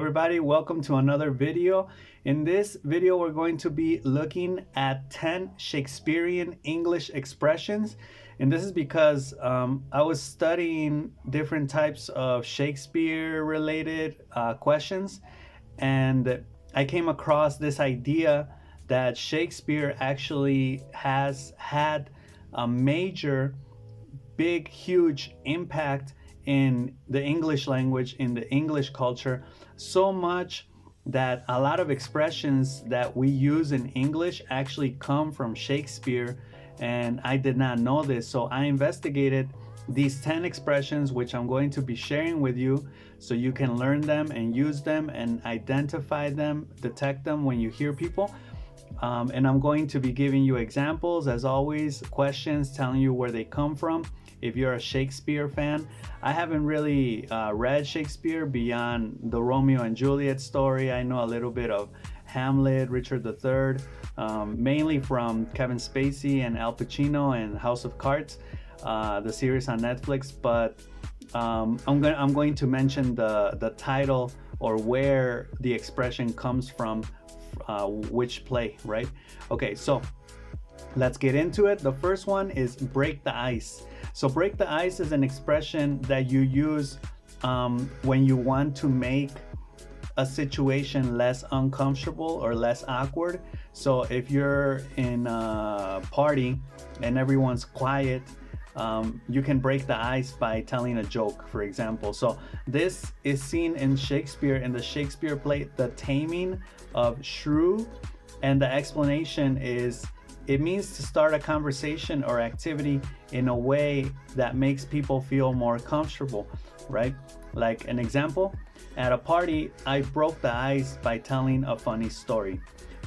everybody, welcome to another video. In this video we're going to be looking at 10 Shakespearean English expressions, and this is because I was studying different types of Shakespeare related questions, and I came across this idea that Shakespeare actually has had a major, big, huge impact in the English language, in the English culture, so much that a lot of expressions that we use in English actually come from Shakespeare, and I did not know this. So I investigated these 10 expressions, which I'm going to be sharing with you so you can learn them and use them and identify them, detect them when you hear people. And I'm going to be giving you examples, as always, questions, telling you where they come from. If you're a Shakespeare fan, I haven't really read Shakespeare beyond the Romeo and Juliet story. I know a little bit of Hamlet, Richard III, mainly from Kevin Spacey and Al Pacino and House of Cards, the series on Netflix. But I'm going to mention the title or where the expression comes from, which play, right? Okay, so let's get into it. The first one is break the ice. So break the ice is an expression that you use when you want to make a situation less uncomfortable or less awkward. So if you're in a party and everyone's quiet, you can break the ice by telling a joke, for example. So this is seen in Shakespeare, in the Shakespeare play, The Taming of Shrew. And the explanation is, it means to start a conversation or activity in a way that makes people feel more comfortable, right? Like an example, at a party, I broke the ice by telling a funny story,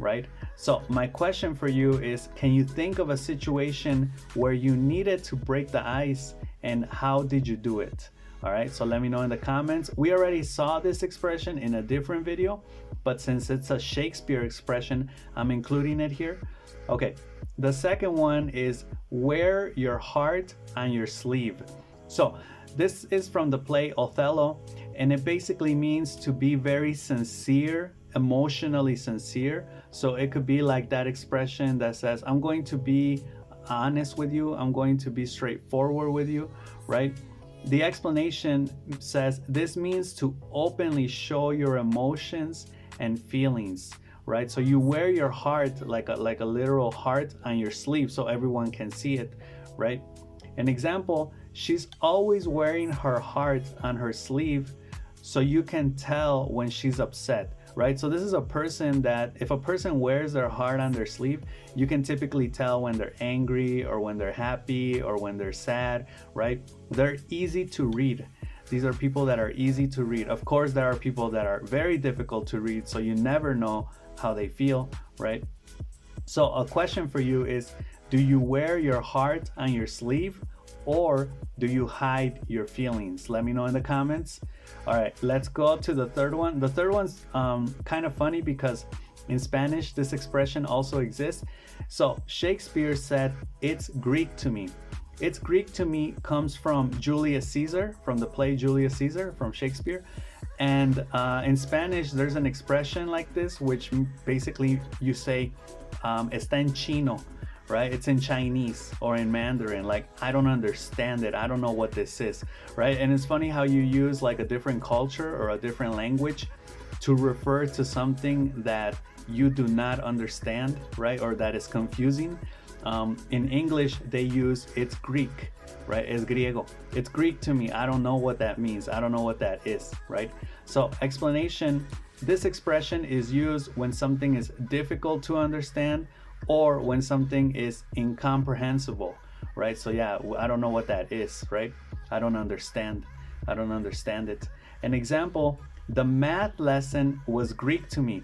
right? So my question for you is, can you think of a situation where you needed to break the ice, and how did you do it? All right, so let me know in the comments. We already saw this expression in a different video, but since it's a Shakespeare expression, I'm including it here. Okay, the second one is wear your heart on your sleeve. So this is from the play Othello, and it basically means to be very sincere, emotionally sincere. So it could be like that expression that says, I'm going to be honest with you, I'm going to be straightforward with you, right? The explanation says this means to openly show your emotions and feelings, right? So you wear your heart like a literal heart on your sleeve so everyone can see it, right? An example, she's always wearing her heart on her sleeve so you can tell when she's upset, right? So this is a person that, if a person wears their heart on their sleeve, you can typically tell when they're angry or when they're happy or when they're sad, right? They're easy to read. These are people that are easy to read. Of course, there are people that are very difficult to read, so you never know how they feel, right? So a question for you is, do you wear your heart on your sleeve, or do you hide your feelings? Let me know in the comments. All right, let's go to the third one. The third one's kind of funny because in Spanish, this expression also exists. So Shakespeare said, it's Greek to me. It's Greek to me comes from Julius Caesar, from the play Julius Caesar from Shakespeare. And in Spanish, there's an expression like this, which basically you say, está en chino, right? It's in Chinese or in Mandarin. Like, I don't understand it. I don't know what this is, right? And it's funny how you use like a different culture or a different language to refer to something that you do not understand, right? Or that is confusing. In English, they use it's Greek, right? Es griego. It's Greek to me. I don't know what that means. I don't know what that is, right? So explanation, this expression is used when something is difficult to understand or when something is incomprehensible, right? So yeah, I don't know what that is, right? I don't understand it. An example, the math lesson was Greek to me,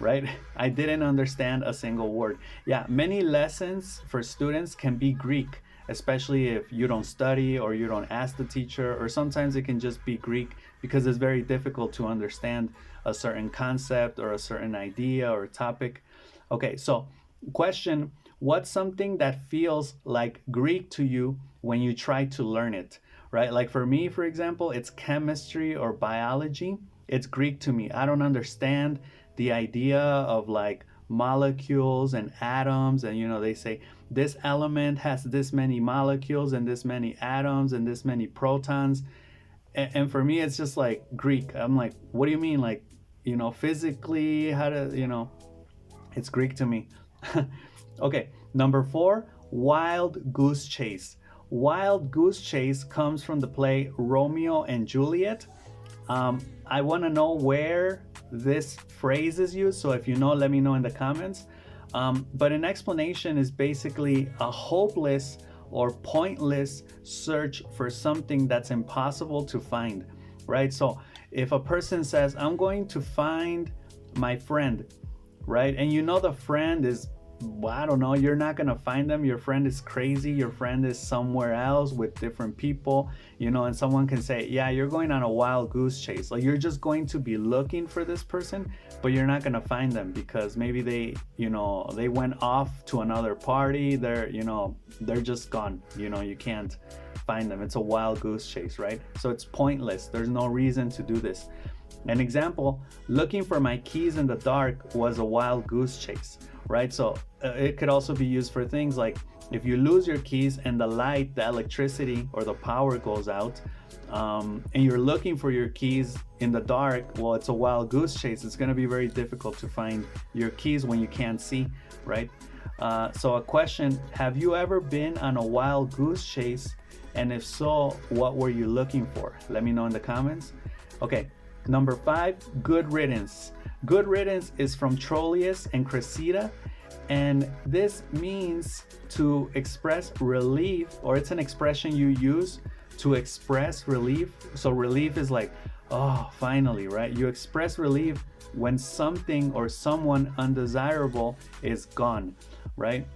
right? I didn't understand a single word. Yeah, many lessons for students can be Greek, especially if you don't study or you don't ask the teacher, or sometimes it can just be Greek because it's very difficult to understand a certain concept or a certain idea or topic. Okay, so question, what's something that feels like Greek to you when you try to learn it, right? Like for me, for example, it's chemistry or biology. It's Greek to me. I don't understand the idea of like molecules and atoms, and they say this element has this many molecules and this many atoms and this many protons. And for me, it's just like Greek. I'm like, what do you mean? Like, physically, how to, it's Greek to me. Okay, number 4, Wild Goose Chase. Wild Goose Chase comes from the play Romeo and Juliet. I want to know where this phrase is used, so if you know, let me know in the comments. But an explanation is basically a hopeless or pointless search for something that's impossible to find, right? So if a person says, I'm going to find my friend, right? And the friend is, well, I don't know, you're not going to find them. Your friend is crazy. Your friend is somewhere else with different people, and someone can say, yeah, you're going on a wild goose chase. Like, you're just going to be looking for this person, but you're not going to find them because maybe they went off to another party. They're just gone. You can't find them. It's a wild goose chase, right? So it's pointless. There's no reason to do this. An example, looking for my keys in the dark was a wild goose chase, right? So it could also be used for things like if you lose your keys and the light, the electricity or the power goes out, and you're looking for your keys in the dark, well, it's a wild goose chase. It's going to be very difficult to find your keys when you can't see, right? So a question, have you ever been on a wild goose chase? And if so, what were you looking for? Let me know in the comments. Okay. Number 5, good riddance. Good riddance is from Troilus and Cressida, and this means to express relief, or it's an expression you use to express relief. So relief is like, oh, finally, right? You express relief when something or someone undesirable is gone, right?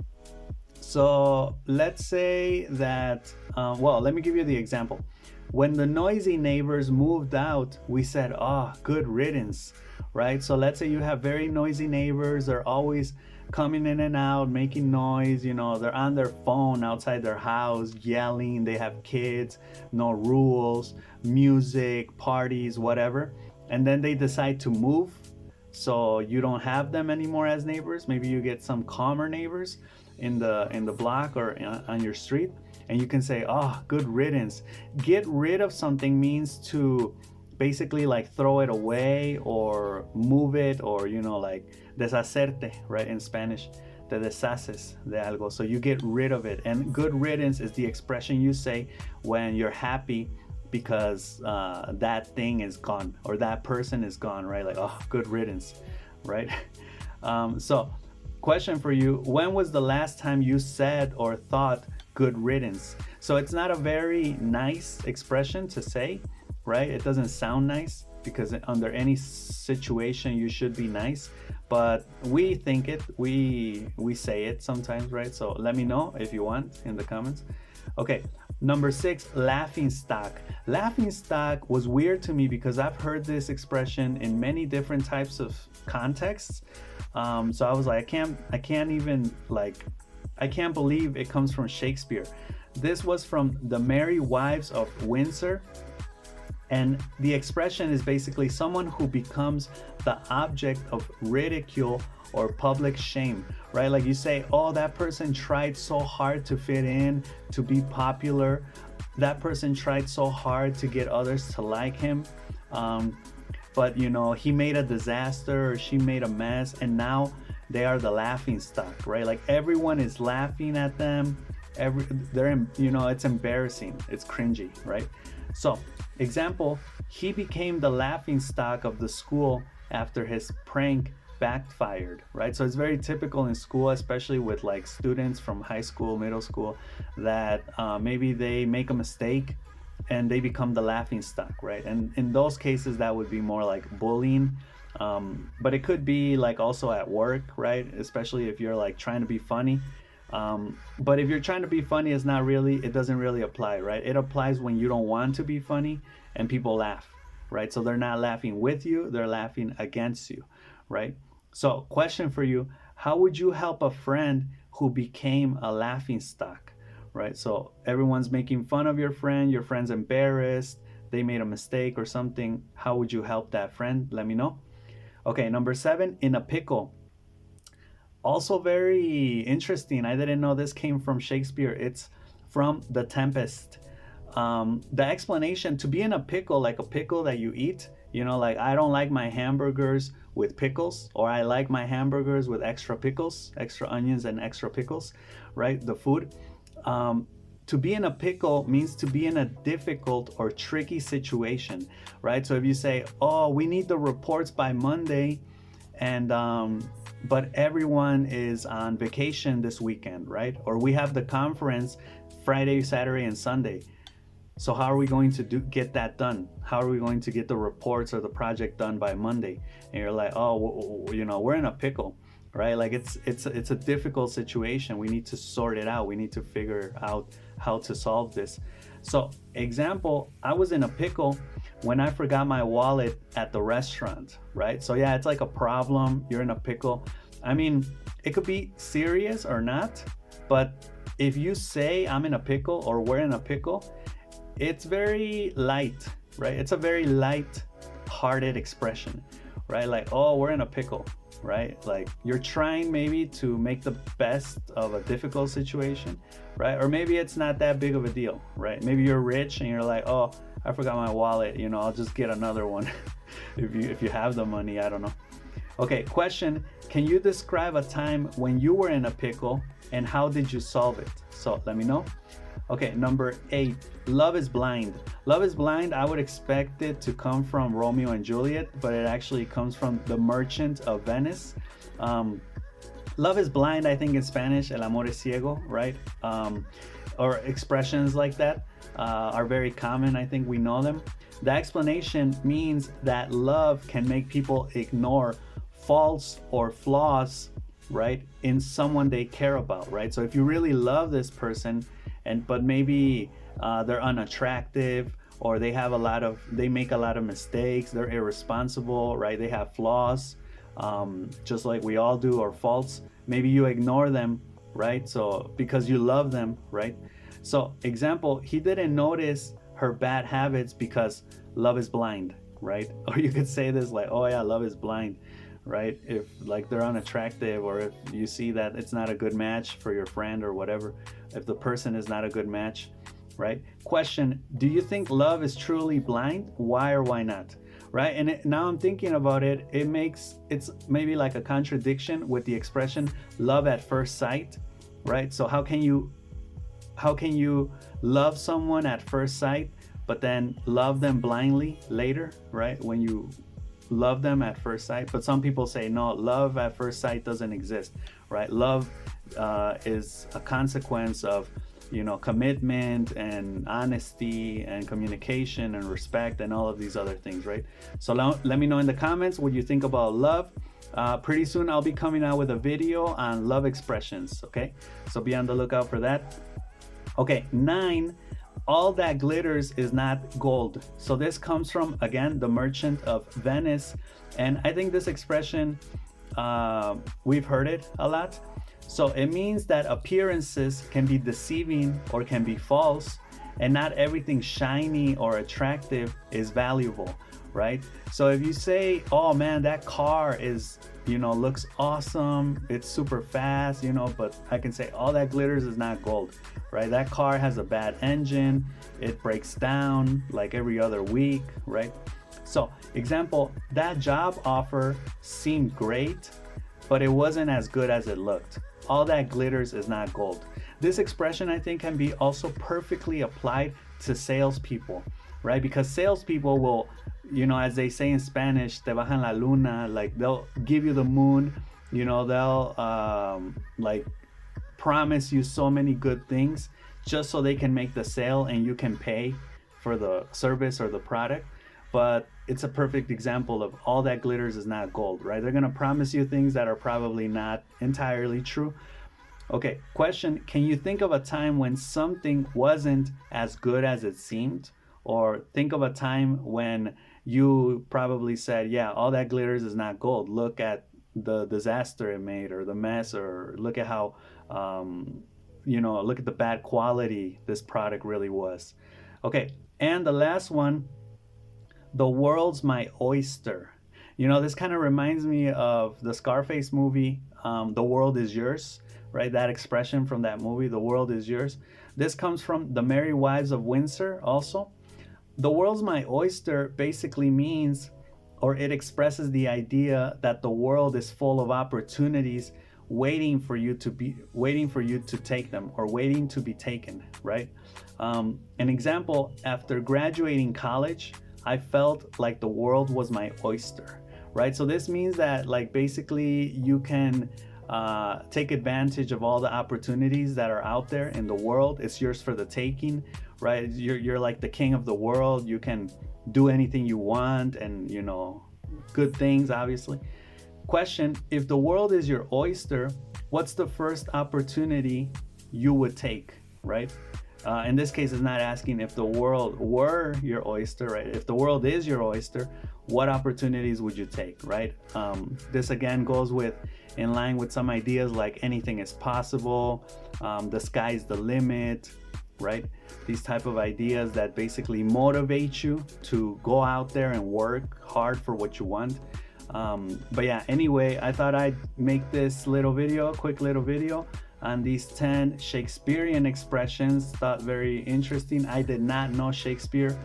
So let's say that, let me give you the example. When the noisy neighbors moved out, we said, oh, good riddance, right? So let's say you have very noisy neighbors. They're always coming in and out, making noise. They're on their phone outside their house, yelling. They have kids, no rules, music, parties, whatever. And then they decide to move. So you don't have them anymore as neighbors. Maybe you get some calmer neighbors in the block or on your street. And you can say, oh, good riddance. Get rid of something means to basically like throw it away or move it, or, like deshacerte, right? In Spanish, te deshaces de algo. So you get rid of it. And good riddance is the expression you say when you're happy because that thing is gone or that person is gone, right? Like, oh, good riddance, right? So question for you, when was the last time you said or thought good riddance? So it's not a very nice expression to say, right? It doesn't sound nice because under any situation you should be nice, but we think it, we say it sometimes, right? So let me know if you want in the comments. Okay, number 6, laughing stock. Laughing stock was weird to me because I've heard this expression in many different types of contexts. So I was like, I can't believe it comes from Shakespeare. This was from The Merry Wives of Windsor. And the expression is basically someone who becomes the object of ridicule or public shame, right? Like you say, oh, that person tried so hard to fit in, to be popular. That person tried so hard to get others to like him. But he made a disaster or she made a mess, and now they are the laughing stock, right? Like everyone is laughing at them. It's embarrassing. It's cringy, right? So, example, he became the laughing stock of the school after his prank backfired, right? So it's very typical in school, especially with like students from high school, middle school, that maybe they make a mistake and they become the laughing stock, right? And in those cases, that would be more like bullying. But it could be like also at work, right? Especially if you're like trying to be funny. But if you're trying to be funny, it doesn't really apply, right? It applies when you don't want to be funny and people laugh, right? So they're not laughing with you, they're laughing against you, right? So question for you, how would you help a friend who became a laughing stock, right? So everyone's making fun of your friend's embarrassed, they made a mistake or something, how would you help that friend? Let me know. Okay, number 7, in a pickle. Also very interesting. I didn't know this came from Shakespeare. It's from The Tempest. The explanation to be in a pickle, like a pickle that you eat, like I don't like my hamburgers with pickles, or I like my hamburgers with extra pickles, extra onions and extra pickles, right? The food. To be in a pickle means to be in a difficult or tricky situation, right? So if you say, oh, we need the reports by Monday, and but everyone is on vacation this weekend, right? Or we have the conference Friday, Saturday, and Sunday. So how are we going to get that done? How are we going to get the reports or the project done by Monday? And you're like, oh, we're in a pickle, right? Like it's a difficult situation. We need to sort it out. We need to figure out how to solve this. So example, I was in a pickle when I forgot my wallet at the restaurant, right? So yeah, it's like a problem. You're in a pickle. I mean, it could be serious or not, but if you say I'm in a pickle or we're in a pickle, it's very light, right? It's a very light-hearted expression, right? Like, oh, we're in a pickle, right? Like you're trying maybe to make the best of a difficult situation, right? Or maybe it's not that big of a deal, right? Maybe you're rich and you're like, oh, I forgot my wallet, I'll just get another one if you have the money, I don't know. Okay, question, can you describe a time when you were in a pickle and how did you solve it? So let me know. Okay, number 8, Love is Blind. Love is Blind, I would expect it to come from Romeo and Juliet, but it actually comes from The Merchant of Venice. Love is blind, I think in Spanish, el amor es ciego, right? Or expressions like that are very common. I think we know them. The explanation means that love can make people ignore faults or flaws, right, in someone they care about, right? So if you really love this person, but maybe they're unattractive, or they make a lot of mistakes, they're irresponsible, right? They have flaws, just like we all do, or faults. Maybe you ignore them, right? So because you love them, right? So example, he didn't notice her bad habits because love is blind, right? Or you could say this like, oh yeah, love is blind, right? If like they're unattractive, or if you see that it's not a good match for your friend or whatever, if the person is not a good match, right? Question, do you think love is truly blind? Why or why not? Right? And now I'm thinking about it, it's maybe like a contradiction with the expression love at first sight, right? So how can you love someone at first sight but then love them blindly later, right? When you love them at first sight. But some people say no, love at first sight doesn't exist, right? Love is a consequence of commitment and honesty and communication and respect and all of these other things, right? So let me know in the comments what you think about love. Pretty soon I'll be coming out with a video on love expressions, okay? So be on the lookout for that. Okay, 9, all that glitters is not gold. So this comes from, again, The Merchant of Venice. And I think this expression, we've heard it a lot. So it means that appearances can be deceiving or can be false, and not everything shiny or attractive is valuable, right? So if you say, oh man, that car is, looks awesome, it's super fast, but I can say all that glitters is not gold, right? That car has a bad engine, it breaks down like every other week, right? So example, that job offer seemed great, but it wasn't as good as it looked. All that glitters is not gold. This expression, I think, can be also perfectly applied to salespeople, right? Because salespeople will, as they say in Spanish, te bajan la luna, like they'll give you the moon, they'll like promise you so many good things just so they can make the sale and you can pay for the service or the product. But it's a perfect example of all that glitters is not gold, right? They're gonna promise you things that are probably not entirely true. Okay, question, can you think of a time when something wasn't as good as it seemed? Or think of a time when you probably said, yeah, all that glitters is not gold. Look at the disaster it made, or the mess, or look at how, look at the bad quality this product really was. Okay, and the last one, The world's my oyster. You know, this kind of reminds me of the Scarface movie, The World Is Yours, right? That expression from that movie, The World Is Yours. This comes from The Merry Wives of Windsor also. The world's my oyster basically means, or it expresses the idea that the world is full of opportunities waiting for you to take them, or waiting to be taken, right? An example, after graduating college, I felt like the world was my oyster, right? So this means that, like, basically you can take advantage of all the opportunities that are out there in the world. It's yours for the taking, right? You're like the king of the world. You can do anything you want, and you know, good things, obviously. Question: if the world is your oyster, what's the first opportunity you would take, right? In this case, it's not asking if the world were your oyster, right? If the world is your oyster, what opportunities would you take, right? This again goes with, in line with some ideas like anything is possible, the sky's the limit, right? These type of ideas that basically motivate you to go out there and work hard for what you want. But yeah, anyway, I thought I'd make this little video, quick little video on these 10 Shakespearean expressions. Thought very interesting. I did not know Shakespeare.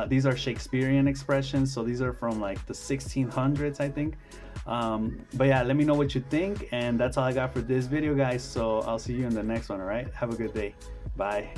These are Shakespearean expressions, so these are from like the 1600s, I think. But yeah, let me know what you think, and that's all I got for this video, guys. So I'll see you in the next one. All right, have a good day. Bye.